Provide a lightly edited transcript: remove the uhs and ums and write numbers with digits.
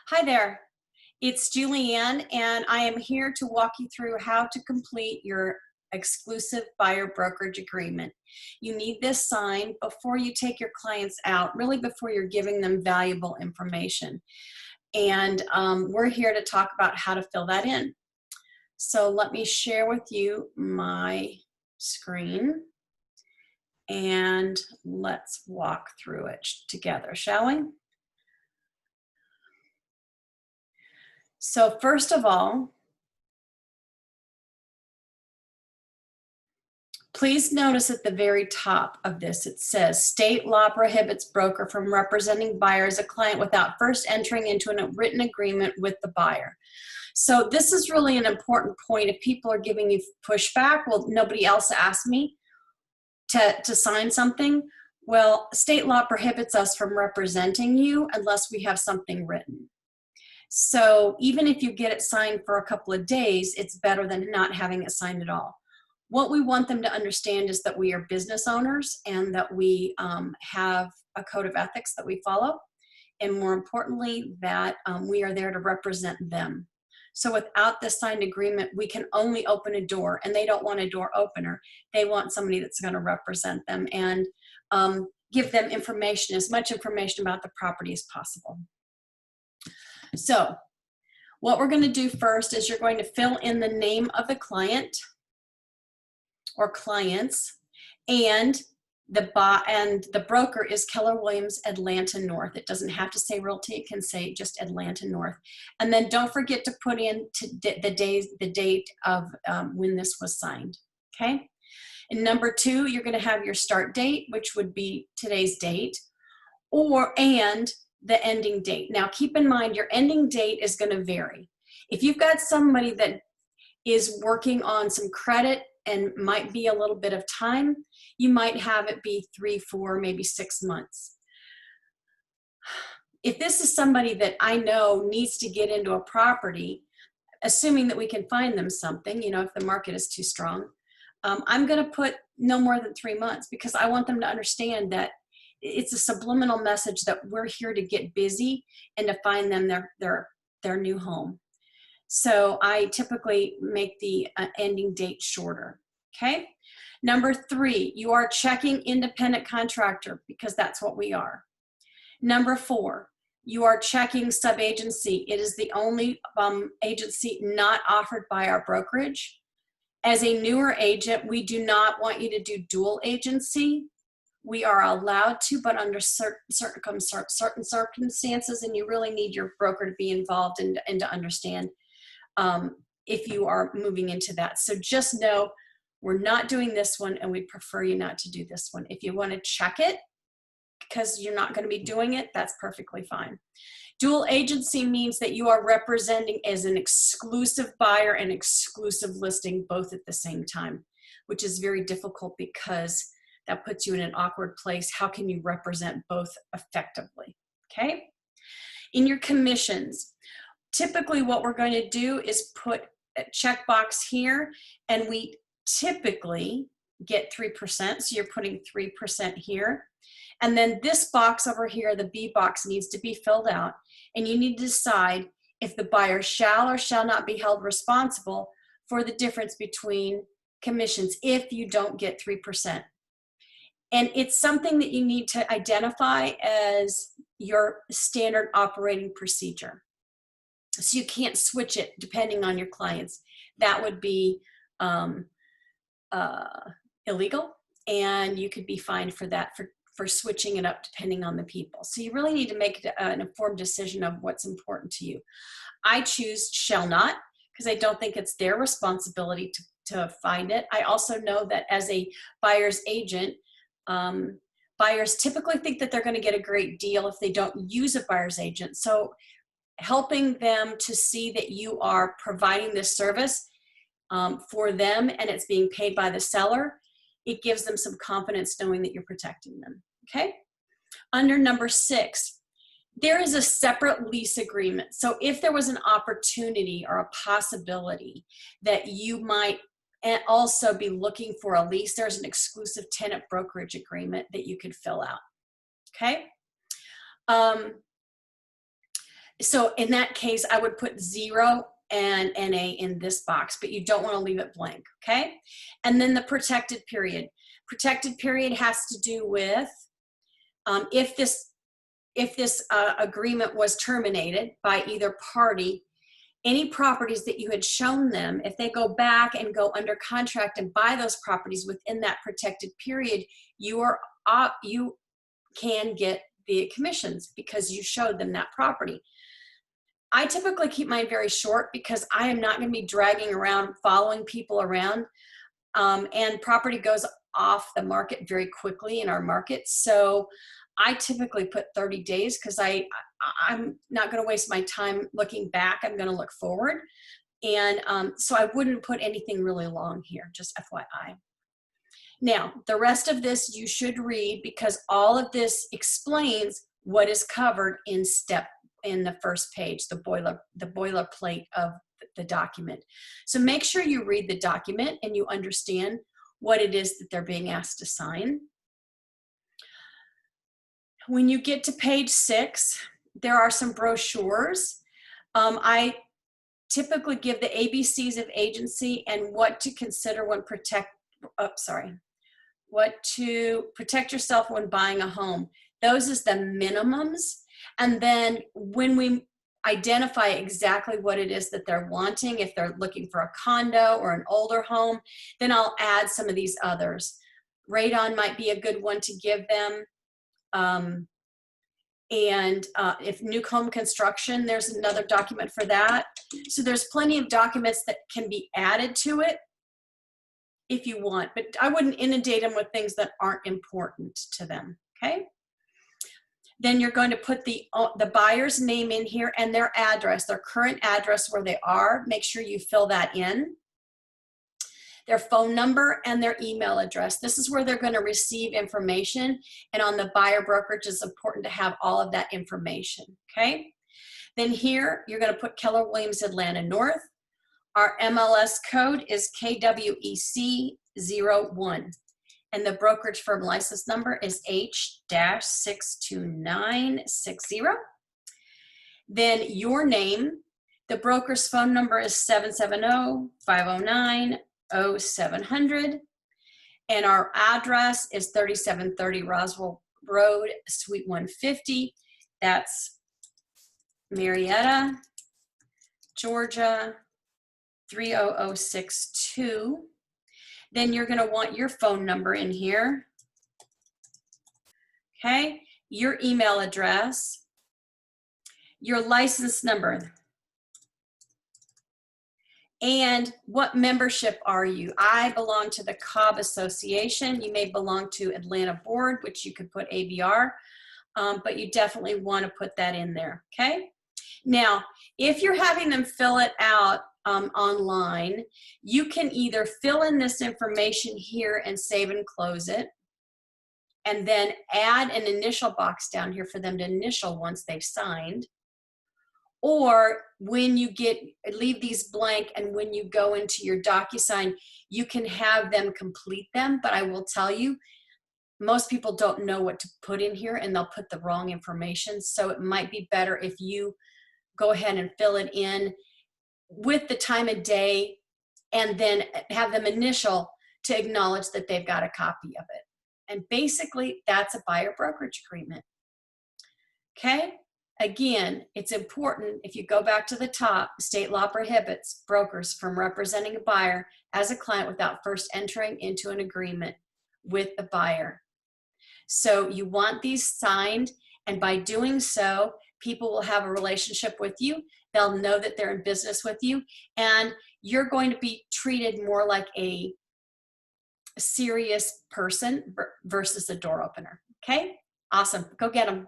Hi there, it's Julianne, and I am here to walk you through how to complete your exclusive buyer brokerage agreement. You need this signed before you take your clients out, really before you're giving them valuable information. And we're here to talk about how to fill that in. So let me share with you my screen and let's walk through it together, shall we? So first of all, please notice at the very top of this, it says, state law prohibits broker from representing buyer as a client without first entering into a written agreement with the buyer. So this is really an important point. If people are giving you pushback, well, nobody else asked me to sign something. Well, state law prohibits us from representing you unless we have something written. So even if you get it signed for a couple of days, it's better than not having it signed at all. What we want them to understand is that we are business owners and that we have a code of ethics that we follow. And more importantly, that we are there to represent them. So without this signed agreement, we can only open a door, and they don't want a door opener. They want somebody that's going to represent them and give them information, as much information about the property as possible. So what we're going to do first is you're going to fill in the name of the client or clients, and the broker is Keller Williams Atlanta North. It doesn't have to say Realty, it can say just Atlanta North. And then don't forget to put in the date of when this was signed, okay? And number two, you're gonna have your start date, which would be today's date, and the ending date. Now keep in mind, your ending date is gonna vary. If you've got somebody that is working on some credit and might be a little bit of time, you might have it be 3, 4, maybe 6 months. If this is somebody that I know needs to get into a property, assuming that we can find them something, you know, if the market is too strong, I'm gonna put no more than 3 months, because I want them to understand that it's a subliminal message that we're here to get busy and to find them their new home. So I typically make the ending date shorter, okay? Number three, you are checking independent contractor, because that's what we are. Number four, you are checking sub-agency. It is the only agency not offered by our brokerage. As a newer agent, we do not want you to do dual agency. We are allowed to, but under certain circumstances, and you really need your broker to be involved and to understand if you are moving into that. So just know we're not doing this one, and we'd prefer you not to do this one. If you want to check it because you're not going to be doing it, that's perfectly fine. Dual agency means that you are representing as an exclusive buyer and exclusive listing both at the same time, which is very difficult because that puts you in an awkward place. How can you represent both effectively? Okay. In your commissions, typically what we're going to do is put a checkbox here, and we typically get 3%. So you're putting 3% here. And then this box over here, the B box, needs to be filled out. And you need to decide if the buyer shall or shall not be held responsible for the difference between commissions if you don't get 3%. And it's something that you need to identify as your standard operating procedure. So you can't switch it depending on your clients. That would be illegal, and you could be fined for that, for switching it up depending on the people. So you really need to make an informed decision of what's important to you. I choose shall not, because I don't think it's their responsibility to find it. I also know that as a buyer's agent, buyers typically think that they're going to get a great deal if they don't use a buyer's agent. So helping them to see that you are providing this service for them and it's being paid by the seller, it gives them some confidence knowing that you're protecting them, okay? Under number 6, there is a separate lease agreement. So if there was an opportunity or a possibility that you might also be looking for a lease, there's an exclusive tenant brokerage agreement that you could fill out, okay? So in that case, I would put 0 and NA in this box, but you don't want to leave it blank, okay? And then the protected period. Protected period has to do with if this agreement was terminated by either party, any properties that you had shown them, if they go back and go under contract and buy those properties within that protected period, you can get the commissions because you showed them that property. I typically keep mine very short because I am not going to be dragging around, following people around, and property goes off the market very quickly in our market. So I typically put 30 days because I'm not going to waste my time looking back. I'm going to look forward. And so I wouldn't put anything really long here, just FYI. Now, the rest of this you should read because all of this explains what is covered in the first page, the boilerplate of the document. So make sure you read the document and you understand what it is that they're being asked to sign. When you get to page 6, there are some brochures. I typically give the ABCs of agency and what to consider when what to protect yourself when buying a home. Those is the minimums. And then when we identify exactly what it is that they're wanting, if they're looking for a condo or an older home, then I'll add some of these others. Radon might be a good one to give them. If new home construction, there's another document for that. So there's plenty of documents that can be added to it if you want, but I wouldn't inundate them with things that aren't important to them, okay? Then you're going to put the buyer's name in here and their address, their current address where they are. Make sure you fill that in. Their phone number and their email address. This is where they're going to receive information, and on the buyer brokerage, it's important to have all of that information, okay? Then here, you're going to put Keller Williams Atlanta North. Our MLS code is KWEC01, and the brokerage firm license number is H-62960. Then your name, the broker's phone number is 770-509-0700, and our address is 3730 Roswell Road, Suite 150. That's Marietta, Georgia, 30062. Then you're going to want your phone number in here, okay? Your email address, your license number, and what membership are you? I belong to the Cobb Association. You may belong to Atlanta Board, which you could put ABR, but you definitely want to put that in there, okay? Now, if you're having them fill it out online, you can either fill in this information here and save and close it, and then add an initial box down here for them to initial once they've signed. Or when you leave these blank, and when you go into your DocuSign, you can have them complete them. But I will tell you, most people don't know what to put in here and they'll put the wrong information. So it might be better if you go ahead and fill it in with the time of day and then have them initial to acknowledge that they've got a copy of it. And basically, that's a buyer brokerage agreement. Okay? Again, it's important, if you go back to the top, state law prohibits brokers from representing a buyer as a client without first entering into an agreement with the buyer. So you want these signed, and by doing so, people will have a relationship with you. They'll know that they're in business with you, and you're going to be treated more like a serious person versus a door opener. Okay? Awesome. Go get them.